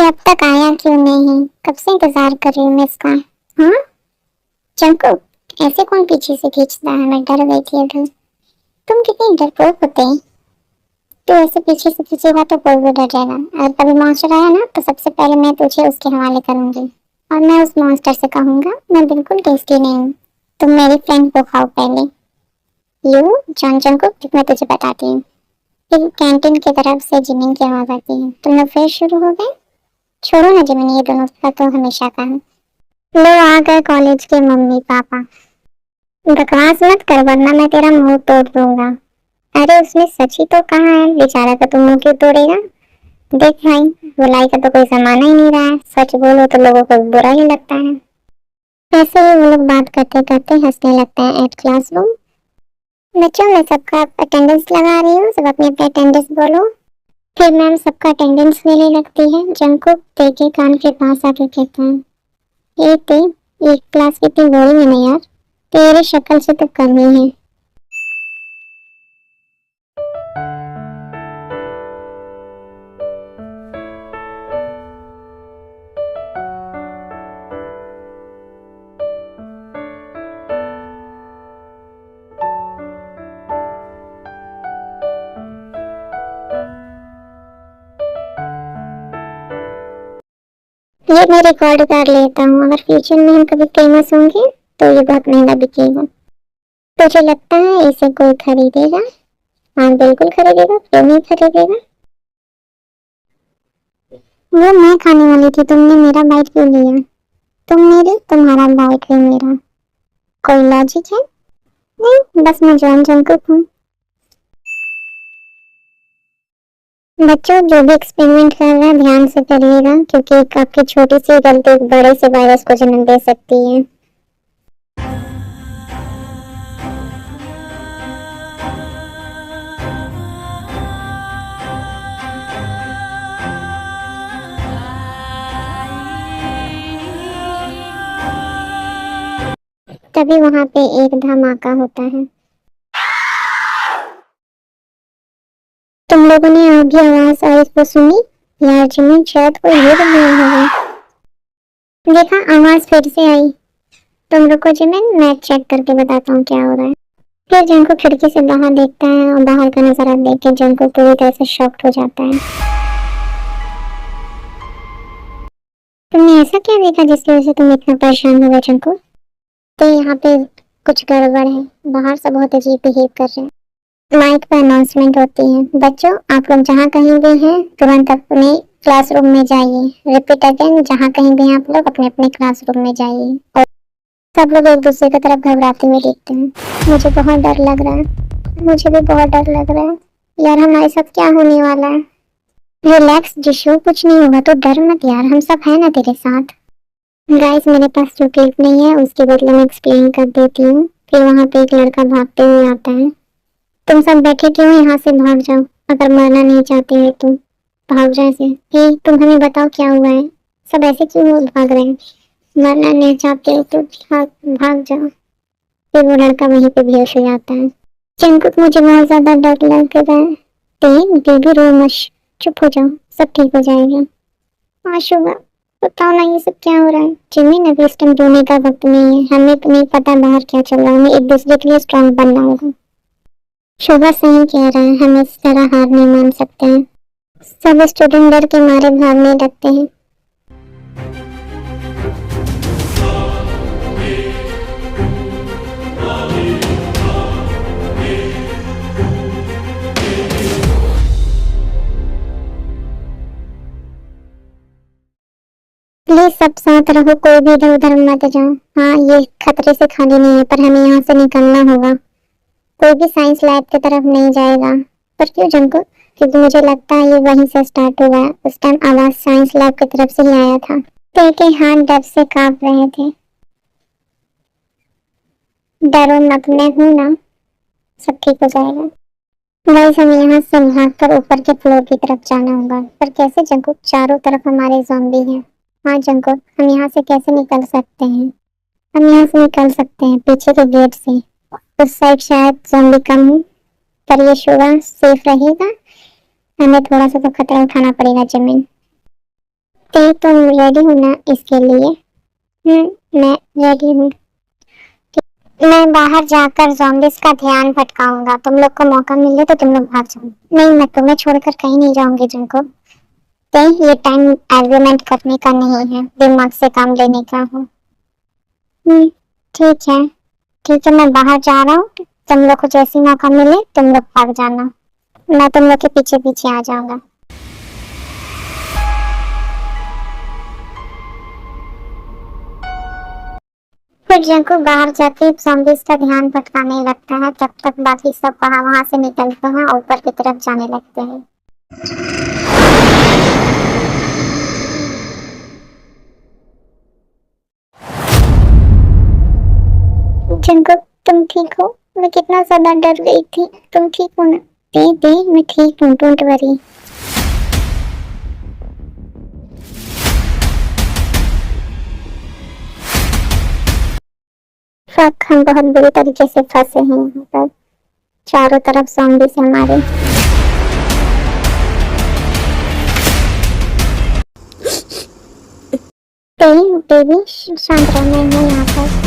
अब तक आया क्यों नहीं? कब से इंतजार कर रही हूँ मैं इसका। हाँ चंकू, ऐसे कौन पीछे से खींचता है? मैं डर गई थी अभी। तुम कितनी डरपोक होते हैं। तू ऐसे पीछे से खींचेगा तो कोई भी डर जाएगा। अगर कभी मॉन्स्टर आया ना तो सबसे पहले मैं तुझे उसके हवाले करूंगी और मैं उस मॉन्स्टर से कहूंगा मैं बिल्कुल टेस्टी नहीं हूँ, तुम मेरी फ्रेंड को खाओ पहले। यू जॉन चंकू, मैं तुझे बताती हूँ। फिर कैंटीन की तरफ से जिमिन की आवाज आती है। तुम लोग फिर शुरू हो गए? छोड़ो ना जिमिन, ये दोनों का तो हमेशा का है। लो आ गए कॉलेज के मम्मी पापा। बकवास मत कर वरना मैं तेरा मुंह तोड़ दूंगा। अरे उसने सच ही तो कहा है, बेचारा का तो मुंह क्यों तोड़ेगा। देख भाई, बुलाई का तो कोई जमाना ही नहीं रहा है, सच बोलो तो लोगों को बुरा ही लगता है। ऐसे ही वो लोग बात करते करते हंसने लगते हैं एट क्लासरूम। बच्चों मैं सबका अटेंडेंस लगा रही हूँ, सब अपनी अपनी अटेंडेंस बोलो। फिर मैम सबका अटेंडेंस लेने लगती है। जंकुक ते के कान के पास आके कहता है, ए ते, एक क्लास कितनी बोरिंग है ना यार, तेरी शक्ल से तो कम ही है। ये मैं रिकॉर्ड कर लेता हूँ, अगर फ्यूचर में हम कभी फेमस होंगे तो ये बहुत महंगा बिकेगा। तुझे लगता है इसे कोई खरीदेगा? हाँ बिल्कुल खरीदेगा, क्यों नहीं खरीदेगा। वो मैं खाने वाली थी, तुमने मेरा बाइट क्यों लिया? तुम मेरे, तुम्हारा बाइट भी मेरा, कोई लॉजिक है? नहीं, बस मैं जॉन जंकुक हूँ। बच्चों जो भी एक्सपेरिमेंट कर रहा है ध्यान से करिएगा, क्योंकि आपकी छोटी सी गलती एक बड़े से वायरस को जन्म दे सकती है। तभी वहां पे एक धमाका होता है। तुम लोगों ने अभी आवाज आई तो सुनी? यार जिमी, शायद कोई हिट गया होगा। देखा, आवाज फिर से आई। तुम रुको जिमिन, मैं चेक करके बताता हूँ क्या हो रहा है। फिर जंको खिड़की से बाहर देखता है और बाहर का नजारा देख के जंको पूरी तरह से शॉक्ड हो जाता है। तुमने ऐसा क्या देखा जिसकी वजह से तुम इतना परेशान हो गए जंको? तो यहाँ पे कुछ गड़बड़ है, बाहर से बहुत अजीब बिहेव कर रहे हैं। माइक पर अनाउंसमेंट होती है, बच्चों आप लोग जहाँ कहीं भी हैं तुरंत अपने क्लासरूम में जाइए। रिपीट अगेन, जहाँ कहीं भी आप लोग अपने अपने क्लासरूम में जाइए। और सब लोग एक दूसरे की तरफ घबराते हुए देखते हैं। मुझे बहुत डर लग रहा है, मुझे भी बहुत डर लग रहा है। यार हमारे साथ क्या होने वाला है? रिलैक्स जिशु, कुछ नहीं होगा तो डर मत यार, हम सब हैं ना तेरे साथ। गाइस मेरे पास जो क्लिप नहीं है उसके बदले में एक्सप्लेन कर देती हूँ। फिर वहाँ पे एक लड़का भागते हुए आता है। तुम सब बैठे क्यों? यहाँ से भाग जाओ, अगर मरना नहीं चाहते हो तो भाग जाओ ऐसे। हे तुम हमें बताओ क्या हुआ है, सब ऐसे क्यों भाग रहे हैं? मरना नहीं चाहते हो तो भाग जाओ। फिर वो लड़का वहीं पे बेहोश हो जाता है। चिंकुक, मुझे बहुत ज्यादा डर लग रहा है। बेबी रो मत, चुप हो जाओ, सब ठीक हो जाएगा। हाँ शुभा, बताओ ना ये सब क्या हो रहा है? जिमी अभी इस टाइम रोने का वक्त नहीं है, हमें तो नहीं पता बाहर क्या चल रहा है, हमें एक दूसरे के लिए स्ट्रांग बनना होगा। शुभा सही कह रहा है, हम इस तरह हार नहीं मान सकते हैं। सब स्टूडेंट डर के मारे भागने लगते हैं। प्लीज सब साथ रहो, कोई भी इधर उधर मत जाओ। हाँ ये खतरे से खाली नहीं है, पर हमें यहाँ से निकलना होगा। कोई भी साइंस लैब की तरफ नहीं जाएगा। पर क्यों जंको? क्योंकि मुझे लगता है ये वहीं से स्टार्ट हुआ है, उस टाइम आवाज साइंस लैब की तरफ से ही आया था। तेरे हाथ डर से कांप रहे थे। डरो मत, मैं हूं ना, सब ठीक हो जाएगा। गाइस हमें यहाँ से भागकर ऊपर के फ्लोर की तरफ जाना होगा। पर कैसे जंको? चारों तरफ हमारे ज़ॉम्बी हैं। हाँ जंको, हम यहाँ से कैसे निकल सकते हैं? हम यहाँ से निकल सकते हैं पीछे के गेट से, उस साइड शायद ज़ॉम्बी कम हो। पर ये शुभा सेफ रहेगा? हमें थोड़ा सा तो खतरा उठाना पड़ेगा जमीन। तो तुम रेडी हो ना इसके लिए? मैं रेडी हूँ। मैं बाहर जाकर ज़ॉम्बीज़ का ध्यान भटकाऊंगा। तुम लोग को मौका मिले तो तुम लोग भाग जाओ। नहीं, मैं तुम्हें छोड़कर कहीं नहीं जाऊंगी जिनको। तो ये टाइम आर्गुमेंट करने का नहीं है, दिमाग से काम लेने का हो। ठीक है, ठीक है, मैं बाहर जा रहा हूँ। तुम लोग को जैसी मौका मिले तुम लोग भाग जाना। मैं तुम लोग के पीछे पीछे आ जाऊंगा। फिर जंकु बाहर जाके ज़ॉम्बीज़ का ध्यान भटकाने लगता है, तब तक बाकी सब वहां से निकलते हैं और ऊपर की तरफ जाने लगते हैं। जंकु, तुम ठीक हो? मैं कितना ज्यादा डर गई थी। तुम ठीक हो ना? दे दे, मैं ठीक हूँ, डोंट वरी। फक, हम बहुत बुरी तरीके से फंसे हैं यहाँ पर। चारों तरफ ज़ॉम्बी से हमारे। बेबी शांत रहो, मैं हूँ यहाँ पर।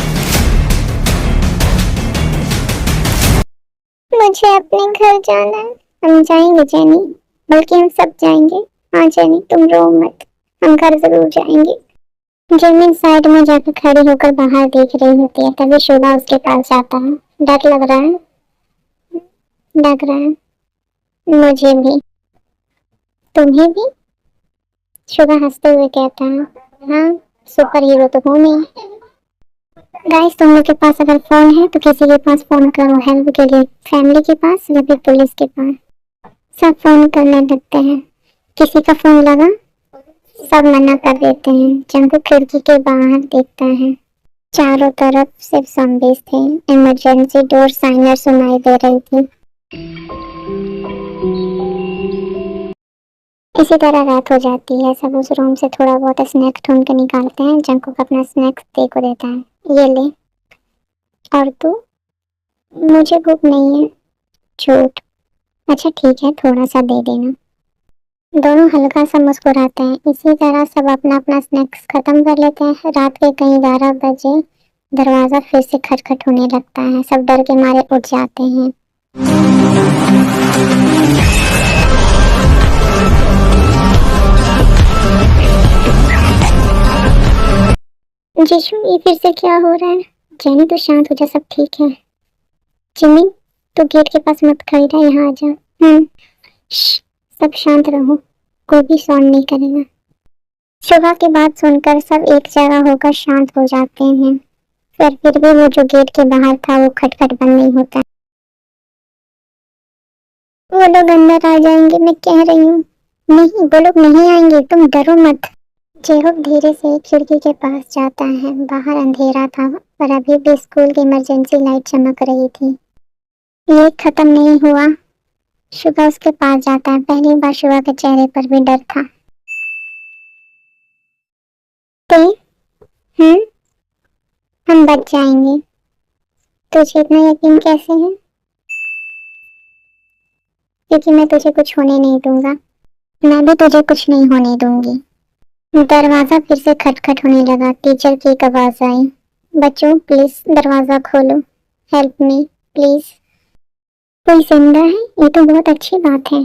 मुझे अपने घर जाना है। हम जाएंगे जेनी, बल्कि हम सब जाएंगे। हाँ जेनी, तुम रो मत, हम घर जरूर जाएंगे। जेमिन साइड में जाकर खड़ी होकर बाहर देख रही होती है, तभी शोभा उसके पास जाता है। डर लग रहा है? लग रहा है मुझे भी। तुम्हें भी? शोभा हंसते हुए कहता है। हाँ, सुपर हीरो तो हूँ नहीं। गाइस, तुम लोग के पास अगर फोन है तो किसी के पास फोन करो हेल्प के लिए। फैमिली के पास या फिर पुलिस के पास। सब फोन करने लगते हैं। किसी का फोन लगा, सब मना कर देते हैं। जंकु खिड़की के बाहर देखता है। चारों तरफ सिर्फ ज़ॉम्बीज़ थे। इमरजेंसी डोर साइनर सुनाई दे रही थी। इसी तरह रात हो जाती है। सब उस रूम से थोड़ा बहुत स्नैक ढूंढ के निकालते हैं। जंकु अपना स्नैक्स दे को देता है। ये ले। और तू? मुझे भूख नहीं है। झूठ। अच्छा ठीक है, थोड़ा सा दे देना। दोनों हल्का सा मुस्कुराते हैं। इसी तरह सब अपना अपना स्नैक्स खत्म कर लेते हैं। रात के कहीं 11 बजे दरवाजा फिर से खटखट होने लगता है। सब डर के मारे उठ जाते हैं। जीशु, ये फिर से क्या हो रहा है? जेनी तो शांत हो जा, सब ठीक है। जिमी, तो गेट के पास मत खड़ी रह, यहाँ आ जा। सब शांत रहो, कोई भी साउंड नहीं करेगा। सुबह की बात सुनकर सब एक जगह होकर शांत हो जाते हैं। फिर भी वो जो गेट के बाहर था वो खटखट बंद नहीं होता। वो लोग अंदर आ जाएंगे, मैं कह रही हूँ। नहीं, वो लोग नहीं आएंगे, तुम डरो मत। जेहूब धीरे से खिड़की के पास जाता है। बाहर अंधेरा था, पर अभी भी स्कूल की इमरजेंसी लाइट चमक रही थी। ये खत्म नहीं हुआ। शुभा उसके पास जाता है। पहली बार शुभा के चेहरे पर भी डर था। तो हम बच जाएंगे। तुझे इतना यकीन कैसे है? क्योंकि मैं तुझे कुछ होने नहीं दूंगा। मैं भी तुझे कुछ नहीं होने दूंगी। दरवाजा फिर से खटखट होने लगा। टीचर की एक आवाज आई। बच्चों प्लीज दरवाजा खोलो। Help me please. कोई जिंदा है? ये तो बहुत अच्छी बात है।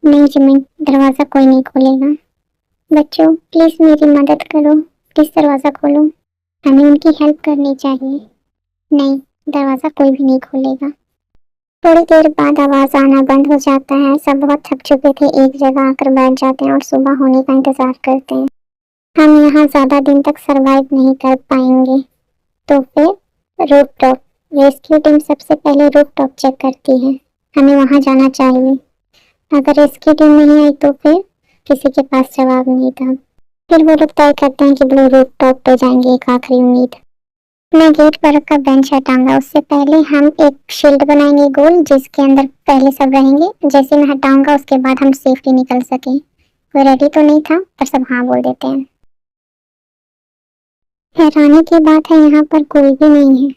नहीं जिमी, दरवाजा कोई नहीं खोलेगा। बच्चों प्लीज मेरी मदद करो, प्लीज दरवाजा खोलो। हमें उनकी हेल्प करनी चाहिए। नहीं, दरवाजा कोई भी नहीं खोलेगा। थोड़ी देर बाद आवाज आना बंद हो जाता है। सब बहुत थक चुके थे, एक जगह आकर बैठ जाते हैं और सुबह होने का इंतजार करते हैं। हम यहाँ ज्यादा दिन तक सरवाइव नहीं कर पाएंगे। तो फिर रूफ टॉप। रेस्क्यू टीम सबसे पहले रूफ टॉप चेक करती है। हमें वहाँ जाना चाहिए। अगर रेस्क्यू टीम नहीं आई तो फिर किसी के पास जवाब नहीं था। फिर वो लोग तय करते हैं कि ब्लू रूफ टॉप पे जाएंगे, एक आखिरी उम्मीद। मैं गेट पर रखकर बेंच हटाऊंगा। उससे पहले हम एक शील्ड बनाएंगे गोल, जिसके अंदर पहले सब रहेंगे। जैसे मैं हटाऊंगा उसके बाद हम सेफली निकल सके। कोई रेडी तो नहीं था, पर सब हाँ बोल देते हैं। हैरानी की बात है, यहाँ पर कोई भी नहीं है।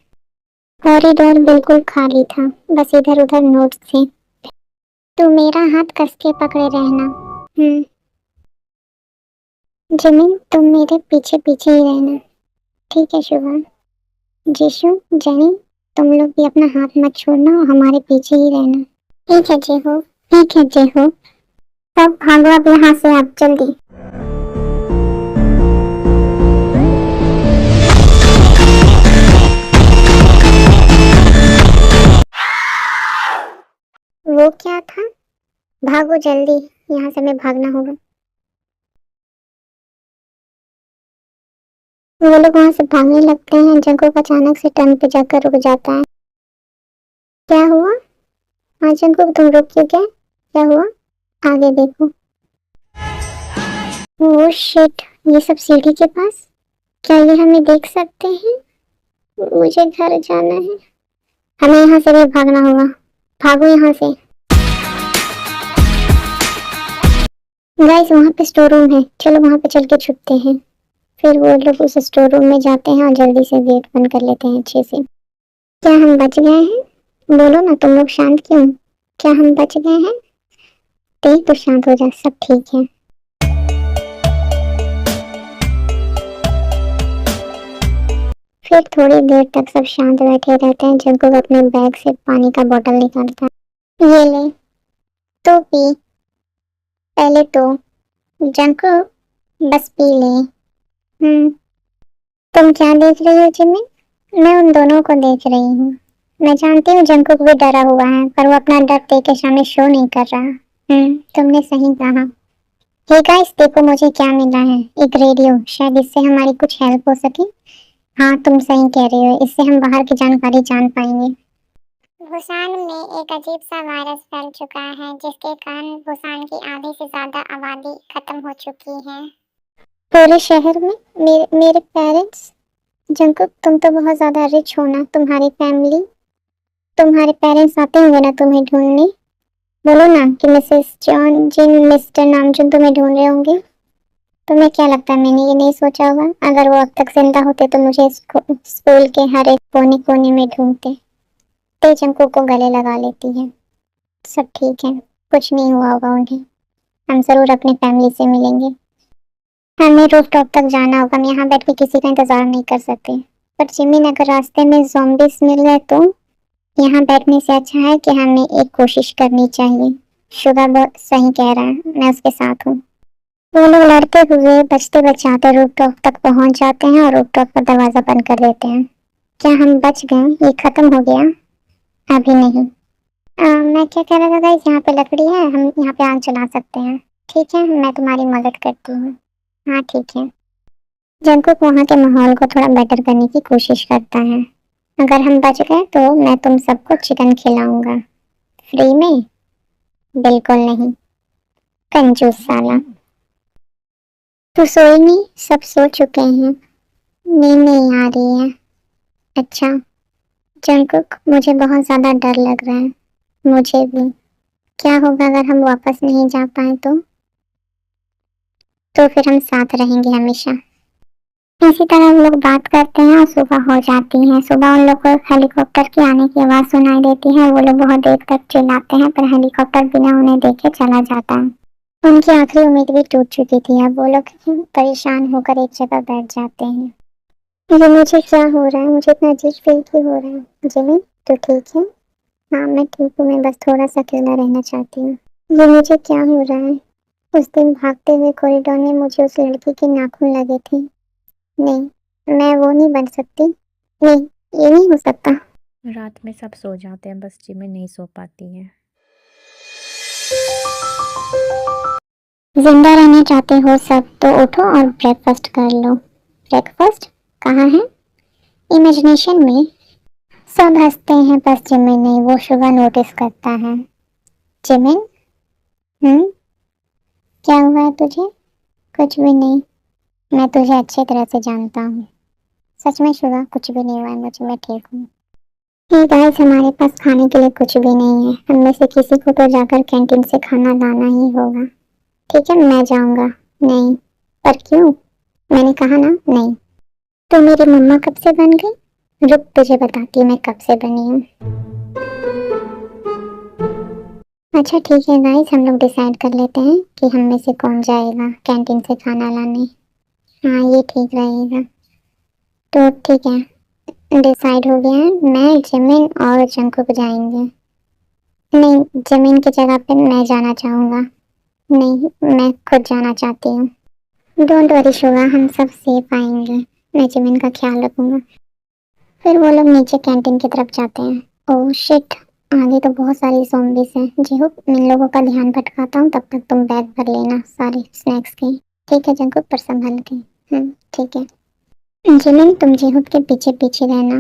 कॉरिडोर बिल्कुल खाली था, बस इधर उधर नोट्स थे। तू मेरा हाथ कस के पकड़े रहना। जिमिन तुम मेरे पीछे पीछे ही रहना, ठीक है शुभम। जीशु, जेनी, तुम लोग भी अपना हाथ मत छोड़ना और हमारे पीछे ही रहना। ठीक है जेहो, ठीक है जेहो। सब भागो अब यहाँ से, आप जल्दी। वो क्या था? भागो जल्दी, यहाँ से हमें भागना होगा। वो लोग वहां से भागने लगते हैं, जंकुक अचानक से टर्न पे जाकर रुक जाता है। क्या हुआ? हाँ जंकुक, तुम रुक क्यों गए? क्या हुआ? आगे देखो। ओह शिट, ये सब सीढ़ी के पास? क्या ये हमें देख सकते हैं? मुझे घर जाना है। हमें यहाँ से भी भागना होगा। भागो यहाँ से। गाइस वहाँ पे स्टोर रूम है, चलो वहाँ पे चल के छुपते हैं। फिर वो लोग उस स्टोर रूम में जाते हैं और जल्दी से गेट बंद कर लेते हैं अच्छे से। क्या हम बच गए हैं? बोलो ना, तुम लोग शांत क्यों? क्या हम बच गए हैं? देख तो शांत हो जा, सब ठीक है। फिर थोड़ी देर तक सब शांत बैठे रहते हैं। जंकुक अपने बैग से पानी का बोतल निकालता है। ये ले, तो पी पहले तो। जंकुक बस पी ले। तुम क्या देख रही हो जिमिन? मैं उन दोनों को देख रही हूँ। मैं जानती हूँ जंकुक भी डरा हुआ है, पर वो अपना डर तेरे सामने शो नहीं कर रहा। तुमने सही कहा। हे गाइस देखो मुझे क्या मिला है, एक रेडियो। शायद इससे हमारी कुछ हेल्प हो सके। हाँ तुम सही कह रही हो, इससे हम बाहर की जानकारी जान पाएंगे। बुसान में एक अजीब सा वायरस फैल चुका है, जिसके कारण बुसान की आधी से ज्यादा आबादी खत्म हो चुकी है। पूरे शहर में? मेरे पेरेंट्स? जंकुक तुम तो बहुत ज्यादा रिच हो ना, तुम्हारे पेरेंट्स आते होंगे ना तुम्हें ढूंढने। बोलो ना कि मिसेस जॉन जिन, मिस्टर नामजुन तुम्हें ढूंढ रहे होंगे। तुम्हें क्या लगता है मैंने ये नहीं सोचा होगा? अगर वो अब तक जिंदा होते तो मुझे स्कूल के हर एक कोने कोने में ढूंढते। ते जंकुक को गले लगा लेती है। सब ठीक है, कुछ नहीं हुआ होगा उन्हें। हम जरूर अपनी फैमिली से मिलेंगे। हमें रूफटॉप तक जाना होगा, हम यहाँ बैठ के किसी का इंतजार नहीं कर सकते। पर जिमिन अगर रास्ते में ज़ॉम्बीज मिल गए तो? यहाँ बैठने से अच्छा है कि हमें एक कोशिश करनी चाहिए। शुगा बहुत सही कह रहा है, मैं उसके साथ हूँ। वो लोग लड़ते हुए बचते बचाते रूफटॉप तक पहुँच जाते हैं और रूफटॉप का दरवाजा बंद कर देते हैं। क्या हम बच गए? ये खत्म हो गया? अभी नहीं। मैं क्या कह रहा था गाइस, यहाँ पे लकड़ी है, हम यहाँ पे आग जला सकते हैं। ठीक है, मैं तुम्हारी मदद करती हूँ। हाँ ठीक है। जंकुक वहाँ के माहौल को थोड़ा बेटर करने की कोशिश करता है। अगर हम बच गए तो मैं तुम सबको चिकन खिलाऊंगा। फ्री में? बिल्कुल नहीं, कंजूस साला। तू सोई नहीं? सब सो चुके हैं। नींद नहीं आ रही है? अच्छा। जंकुक मुझे बहुत ज्यादा डर लग रहा है। मुझे भी। क्या होगा अगर हम वापस नहीं जा पाए तो फिर हम साथ रहेंगे हमेशा। इसी तरह हम लोग बात करते हैं और सुबह हो जाती है। सुबह उन लोग को हेलीकॉप्टर की आने की आवाज़ सुनाई देती है। वो लोग बहुत देर तक चिल्लाते हैं, पर हेलीकॉप्टर बिना उन्हें देखे चला जाता है। उनकी आखिरी उम्मीद भी टूट चुकी थी। अब वो लोग परेशान होकर एक जगह बैठ जाते हैं। ये मुझे क्या हो रहा है? मुझे इतना अजीब फील क्यों हो रहा है? जिमी तो ठीक है? हाँ मैं ठीक हूँ, मैं बस थोड़ा सा अकेला रहना चाहती हूँ। ये मुझे क्या हो रहा है? उस दिन भागते हुए कॉरिडोर में मुझे उस लड़की के नाखून लगे थे। नहीं, मैं वो नहीं बन सकती। नहीं, ये नहीं हो सकता। रात में सब सो जाते हैं, बस जिमी नहीं सो पाती है। जिंदा रहना चाहते हो सब तो उठो और ब्रेकफास्ट कर लो। ब्रेकफास्ट कहाँ है? इमेजिनेशन में। सब हंसते हैं, बस जिमिन नहीं। वो शुगर नोटिस करता है। जिमिन? क्या हुआ है तुझे? कुछ भी नहीं, मैं तुझे अच्छी तरह से जानता हूँ। सच में शुगर कुछ भी नहीं हुआ है मुझे, मैं ठीक हूँ। हे गाइस, हमारे पास खाने के लिए कुछ भी नहीं है। हम में से किसी को तो जाकर कैंटीन से खाना लाना ही होगा। ठीक है मैं जाऊंगा। नहीं। पर क्यों? मैंने कहा ना नहीं। तो मेरी मम्मा कब से बन गई? रुक तुझे बताती हूँ मैं कब से बनी हूँ। अच्छा ठीक है गाइस, हम लोग डिसाइड कर लेते हैं कि हम में से कौन जाएगा कैंटीन से खाना लाने। हाँ ये ठीक रहेगा। तो ठीक है, डिसाइड हो गया है, मैं जिमिन और जंकुक जाएंगे। नहीं, जिमिन की जगह पे मैं जाना चाहूँगा। नहीं, मैं खुद जाना चाहती हूँ। डोंट वरी शुगा, हम सब सेफ आएंगे। मैं जिमिन का ख्याल रखूंगा। फिर वो लोग नीचे कैंटीन की तरफ जाते हैं। ओह शिट, आगे तो बहुत सारी ज़ॉम्बीज़ हैं। जेहुक, मैं इन लोगों का ध्यान भटकाता हूँ, तब तक तुम बैग भर लेना सारे स्नैक्स के। ठीक है जंकुक, पर संभल के। ठीक है। जिमिन, तुम जेहुक के पीछे पीछे रहना।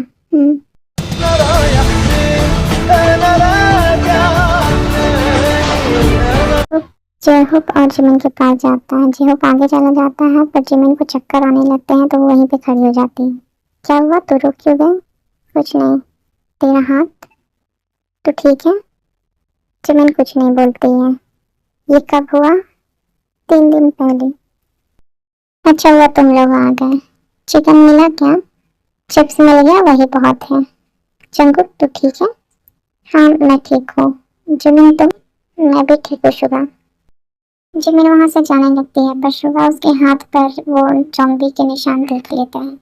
जेहुक और जिमिन के पास जाता है। जेहुक आगे चला जाता है, पर जिमिन को चक्कर आने लगते हैं तो वो वहीं पे खड़ी हो जाती है। क्या हुआ, तू रुक क्यों गई? कुछ नहीं। तेरा हाथ तो ठीक है? जिमिन कुछ नहीं बोलती है। ये कब हुआ? 3 दिन पहले। अच्छा हुआ तुम लोग आ गए। चिकन मिला क्या? चिप्स मिल गया, वही बहुत है। जंकुक, तू ठीक है? हाँ मैं ठीक हूँ। जिमिन तुम? मैं भी ठीक हूँ शुगा। जिमिन वहां से जाने लगती है, पर शुगा उसके हाथ पर वो जॉम्बी के निशान देख लेता है।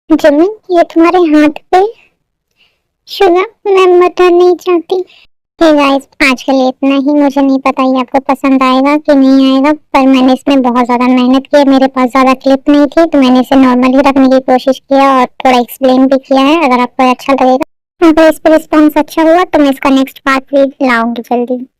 जिमिन, ये तुम्हारे हाथ पे? शुगा, मैं मरना नहीं चाहती। हे गाइस, आज के लिए इतना ही। मुझे नहीं पता ये आपको पसंद आएगा कि नहीं आएगा, पर मैंने इसमें बहुत ज़्यादा मेहनत की है। मेरे पास ज़्यादा क्लिप नहीं थी, तो मैंने इसे नॉर्मल ही रखने की कोशिश किया और थोड़ा एक्सप्लेन भी किया है। अगर आपको अच्छा लगेगा, अगर इस पर रिस्पॉन्स अच्छा हुआ, तो मैं इसका नेक्स्ट पार्ट भी लाऊंगी जल्दी।